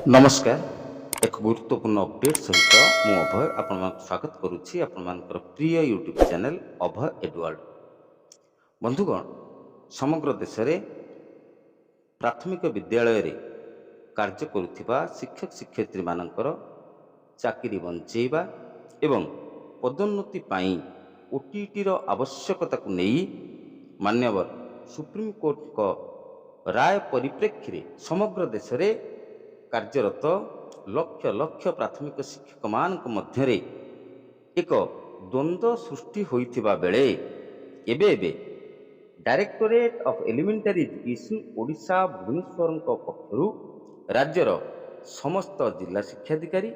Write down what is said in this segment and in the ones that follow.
नमस्कार। एक गुरुत्वपूर्ण अपडेट सहित मु अभय आपण स्वागत करुच्ची आपण प्रिय यूट्यूब चैनल अभय एडवर्ड। बंधुगण, समग्र देश में प्राथमिक विद्यालय रे कार्य करुथिबा शिक्षक शिक्षयित्री मानकर चाकरी बंचेबा एवं पदोन्नति पाई ओटीटी रो आवश्यकता को नहीं मान्यवर सुप्रीम कोर्ट को राय परिप्रेक्षी रे समग्र देश में कार्यरत लक्ष लक्ष प्राथमिक शिक्षक मानक मध्यरे एक द्वंद्व सृष्टि होइथिबा बेले एबे एबे directorate of elementary education Odisha Bhubaneswar पक्षरु राज्यर समस्त जिला शिक्षाधिकारी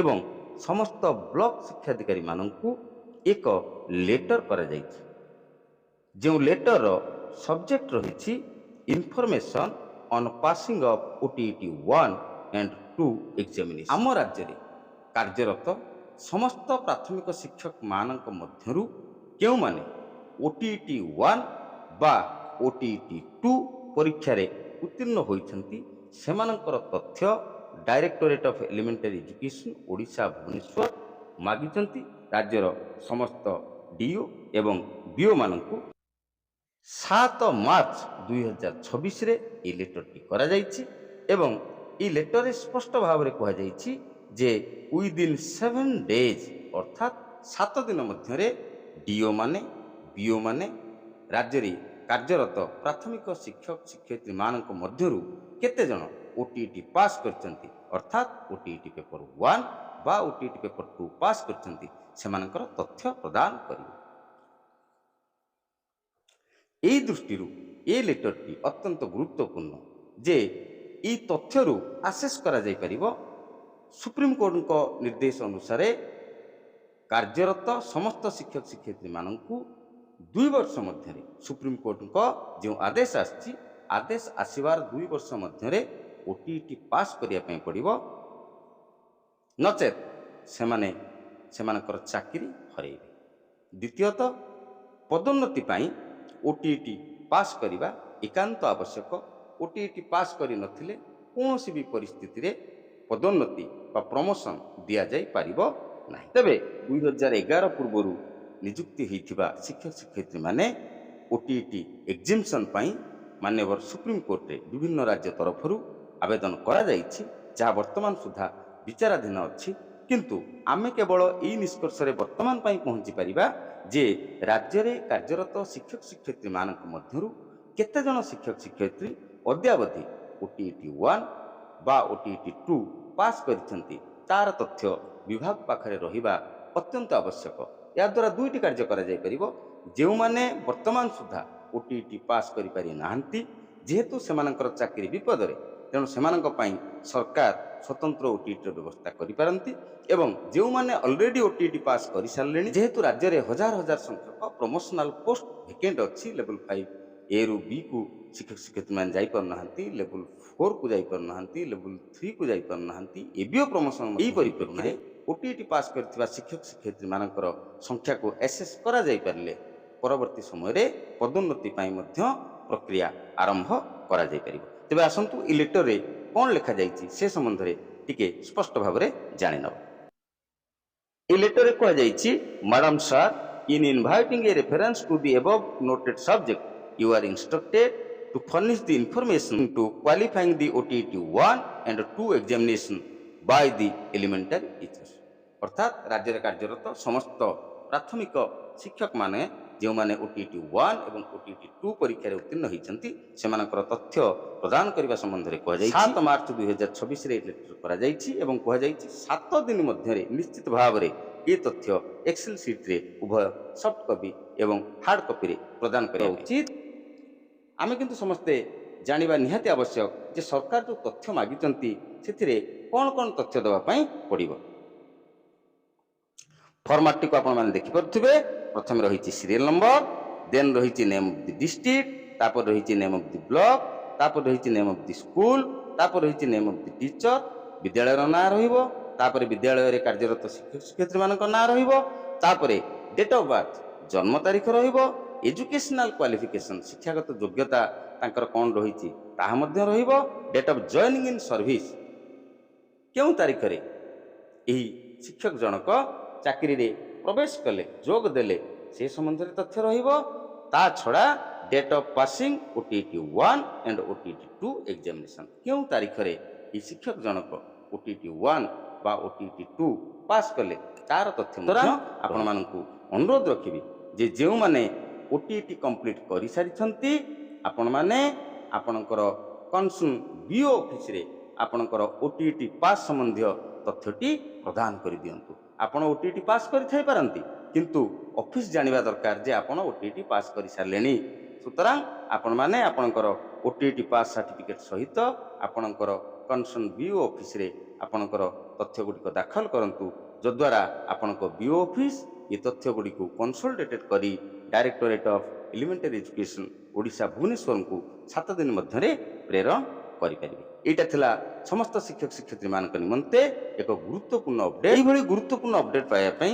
एवं समस्त ब्लॉक शिक्षाधिकारी माननकु एक लेटर करा जायछि। जो लेटर सब्जेक्ट रही information on passing of OTT 1 and 2 examination. आम राज्य में कार्यरत समस्त प्राथमिक शिक्षक मानक मध्यरु केउ माने ओटीटी 1 बा ओटीटी 2 परीक्षा रे उत्तीर्ण होइछंती सेमानकर तथ्य directorate of elementary education Odisha Bhubaneswar मागिचंती राज्यर समस्त डीओ एवं बीओ मानकु 7 मार्च 2026 रे ए लेटरटी करा जायछि एवं ए लेटर स्पष्ट भाव में कह जे विदिन 7 डेज अर्थात 7 दिन मध्य डीओ माने बीओ माने राज्य रे कार्यरत प्राथमिक शिक्षक शिक्षयित्री मानक मध्यरु केते जन ओटीटी पास करचंती अर्थात ओटीटी पेपर 1 बा ओटीटी पेपर 2 पास करचंती सेमानकर तथ्य प्रदान करिवे। एई दृष्टिरु ए लेटरटी अत्यंत गुरुत्वपूर्ण जे ई तथ्यरु आसेस करा जाय परिबो सुप्रीम कोर्ट को निर्देश अनुसार कार्यरत समस्त शिक्षक शिक्षयित्री माननकु 2 वर्ष मध्य सुप्रीम कोर्ट को जो आदेश आछि आदेश आसीबार 2 वर्ष मध्य ओटीटी पास करिया पई पड़िबो नचेत सेमाने सेमानकर चाकरी हरेइबे। द्वितीयत पदोन्नति पाई ओटीटी पास करिबा एकांत आवश्यक। ओटीटी पास करि नथिले कोनोसी भी परिस्थिति रे पदोन्नति बा प्रमोशन दिया जाय पारिबो नाही। तबे 2011 पूर्वरु नियुक्ति होइथिबा शिक्षक शिक्षयित्री माने ओटीटी एग्जामिनेशन पाई मान्यवर सुप्रीम कोर्ट रे विभिन्न राज्य तरफरु आवेदन करा जायछि जहा वर्तमान सुधा विचाराधीन अछि। किंतु आमे केवल एई निष्कर्ष रे वर्तमान पाई पहुंची परिबा जे राज्य रे कार्यरत शिक्षक शिक्षयित्री मानक मध्यरु केते जन शिक्षक शिक्षयित्री अद्यावधि ओटीटी 1 बा ओटीटी 2 पास करिसेंती तार तथ्य विभाग पाखरे रहिबा अत्यंत आवश्यक। या द्वारा दुईटी कार्य करा जाय परिबो जेउ माने वर्तमान सुधा ओटीटी पास करि पारि नाहंती जेहेतु सेमानकर चाकरी विपद रे तेणु सेमानक पई सरकार स्वतंत्र ओटीटी व्यवस्था करि पारंती एवं जेउ माने ऑलरेडी ओटीटी पास करि सारलेनी जेहेतु राज्य रे हजार हजार संख्यक प्रमोशनल पोस्ट वेकेंट अछि लेवल 5 ए रु बी को शिक्षक शिक्षयित्री मान जाई पर नाहंती लेवल 4 को जाई पर नाहंती लेवल 3 को जाई पर नाहंती एबीओ प्रमोशन एई परिप्रेक्षी रे ओटीटी पास करथिबा शिक्षक शिक्षयित्री मानकर संख्या को एसेस करा जाई परले परवर्ती समय रे पदोन्नति पाई मध्य प्रक्रिया आरंभ करा जाई परिबो। तबे आसंतु इ लेटर रे कोन लेखा जाईची से संबंध रे टिके स्पष्ट भाव रे जानि नब। इ लेटर रे कह जाईची madam sir in inviting a reference to the above noted subject you are instructed to furnish the information to qualifying the OTT 1 and 2 examination by the elementary teachers। अर्थात राज्य रे कार्यरत समस्त प्राथमिक शिक्षक माने जो माने ओटीटी 1 एवं ओटीटी 2 परीक्षा रे उत्तीर्ण होइचंती सेमानकर तथ्य प्रदान करबा संबंध रे कह जाय 7 मार्च 2026 रे लेटर करा जायछि एवं कह जायछि 7 दिन मध्य रे निश्चित भाव रे ए तथ्य एक्सेल शीट रे उभय सॉफ्ट कॉपी एवं हार्ड कॉपी रे प्रदान करिया उचित। आमे किंतु समस्ते जानिबा निहाती आवश्यक जे सरकार जो तथ्य मागिचंती सेथिरे कोन कोन तथ्य देबा पई पड़िबो। फॉर्मेट को आपण माने देखि परथिबे प्रथम रहिछि सीरियल नंबर देन रहिछि नेम ऑफ द डिस्ट्रिक्ट तापर रहिछि नेम ऑफ द ब्लॉक तापर रहिछि नेम ऑफ द स्कूल तापर रहिछि नेम ऑफ द टीचर विद्यालय रो नाम रहिबो तापर विद्यालय रे कार्यरत शिक्षक शिक्षयित्री मानक नाम रहिबो तापर डेट ऑफ बर्थ जन्म तारीख रहिबो एजुकेशनल क्वालिफिकेशन शिक्षागत योग्यता तांकर कोन रहिछि ताहा मध्य रहिबो date of joining in service କେଉଁ ତାରିଖରେ ଏହି ଶିକ୍ଷକ ଜଣକ ଚାକିରିରେ ପ୍ରବେଶ କଲେ, ଯୋଗ ଦେଲେ, ସେ ସମ୍ବନ୍ଧରେ ତଥ୍ୟ ରହିବ। ତା ଛଡ଼ା date of passing OTET 1 and OTET 2 examination, କେଉଁ ତାରିଖରେ ଏହି ଶିକ୍ଷକ ଜଣକ OTET 1 ବା OTET 2 ପାସ୍ କଲେ ତାର ତଥ୍ୟ ମଧ୍ୟ ଆପଣମାନଙ୍କୁ ଅନୁରୋଧ ରଖିବି ଯେ ଯେଉଁମାନେ OTET କମ୍ପ୍ଲିଟ୍ କରିସାରିଛନ୍ତି ଆପଣମାନେ ଆପଣଙ୍କର କନସର୍ନ BO ଅଫିସରେ ଆପଣଙ୍କର OTET ପାସ୍ ସମ୍ବନ୍ଧୀୟ ତଥ୍ୟଟି ପ୍ରଦାନ କରିଦିଅନ୍ତୁ। ଆପଣ OTET ପାସ୍ କରିଥାଇପାରନ୍ତି କିନ୍ତୁ ଅଫିସ ଜାଣିବା ଦରକାର ଯେ ଆପଣ OTET ପାସ୍ କରିସାରିଲେଣି। ସୁତରାଂ ଆପଣମାନେ ଆପଣଙ୍କର OTET ପାସ୍ ସାର୍ଟିଫିକେଟ୍ ସହିତ ଆପଣଙ୍କର କନସର୍ନ BO ଅଫିସରେ ଆପଣଙ୍କର ତଥ୍ୟ ଗୁଡ଼ିକ ଦାଖଲ କରନ୍ତୁ, ଯଦ୍ୱାରା ଆପଣଙ୍କ BO ଅଫିସ ଏ ତଥ୍ୟ ଗୁଡ଼ିକୁ କନସୋଲିଡେଟେଡ୍ କରି directorate of elementary education Odisha ଭୁବନେଶ୍ୱରଙ୍କୁ 7 ଦିନ ମଧ୍ୟରେ ପ୍ରେରଣ କରିପାରିବେ। ଏଇଟା ଥିଲା ସମସ୍ତ ଶିକ୍ଷକ ଶିକ୍ଷୟିତ୍ରୀମାନଙ୍କ ନିମନ୍ତେ ଏକ ଗୁରୁତ୍ୱପୂର୍ଣ୍ଣ ଅପଡେଟ୍। ଏଇଭଳି ଗୁରୁତ୍ୱପୂର୍ଣ୍ଣ ଅପଡେଟ୍ ପାଇବା ପାଇଁ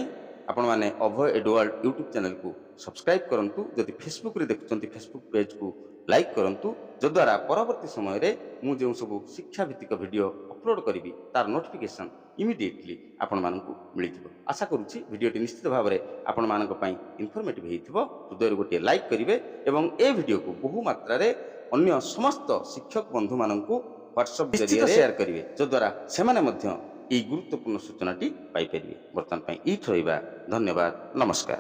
ଆପଣମାନେ ଅଭୟ ଏଡୱାର୍ଲ୍ଡ ୟୁଟ୍ୟୁବ୍ ଚ୍ୟାନେଲକୁ ସବସ୍କ୍ରାଇବ୍ କରନ୍ତୁ। ଯଦି ଫେସବୁକରେ ଦେଖୁଛନ୍ତି ଫେସବୁକ୍ ପେଜକୁ ଲାଇକ୍ କରନ୍ତୁ, ଯଦ୍ୱାରା ପରବର୍ତ୍ତୀ ସମୟରେ ମୁଁ ଯେଉଁ ସବୁ ଶିକ୍ଷାଭିତ୍ତିକ ଭିଡ଼ିଓ ଅପଲୋଡ଼ କରିବି ତାର ନୋଟିଫିକେସନ୍ ଇମିଡ଼ିଏଟଲି ଆପଣମାନଙ୍କୁ ମିଳିଯିବ। ଆଶା କରୁଛି ଭିଡ଼ିଓଟି ନିଶ୍ଚିତ ଭାବରେ ଆପଣମାନଙ୍କ ପାଇଁ ଇନଫର୍ମେଟିଭ୍ ହେଇଥିବ। ହୃଦୟରୁ ଗୋଟିଏ ଲାଇକ୍ କରିବେ ଏବଂ ଏ ଭିଡ଼ିଓକୁ ବହୁ ମାତ୍ରାରେ ଅନ୍ୟ ସମସ୍ତ ଶିକ୍ଷକ ବନ୍ଧୁମାନଙ୍କୁ ହ୍ୱାଟ୍ସଆପ୍ ଜରିଆରେ ସେୟାର କରିବେ, ଯଦ୍ୱାରା ସେମାନେ ମଧ୍ୟ ଏହି ଗୁରୁତ୍ୱପୂର୍ଣ୍ଣ ସୂଚନାଟି ପାଇପାରିବେ। ବର୍ତ୍ତମାନ ପାଇଁ ଏଇଠି ରହିବା। ଧନ୍ୟବାଦ, ନମସ୍କାର।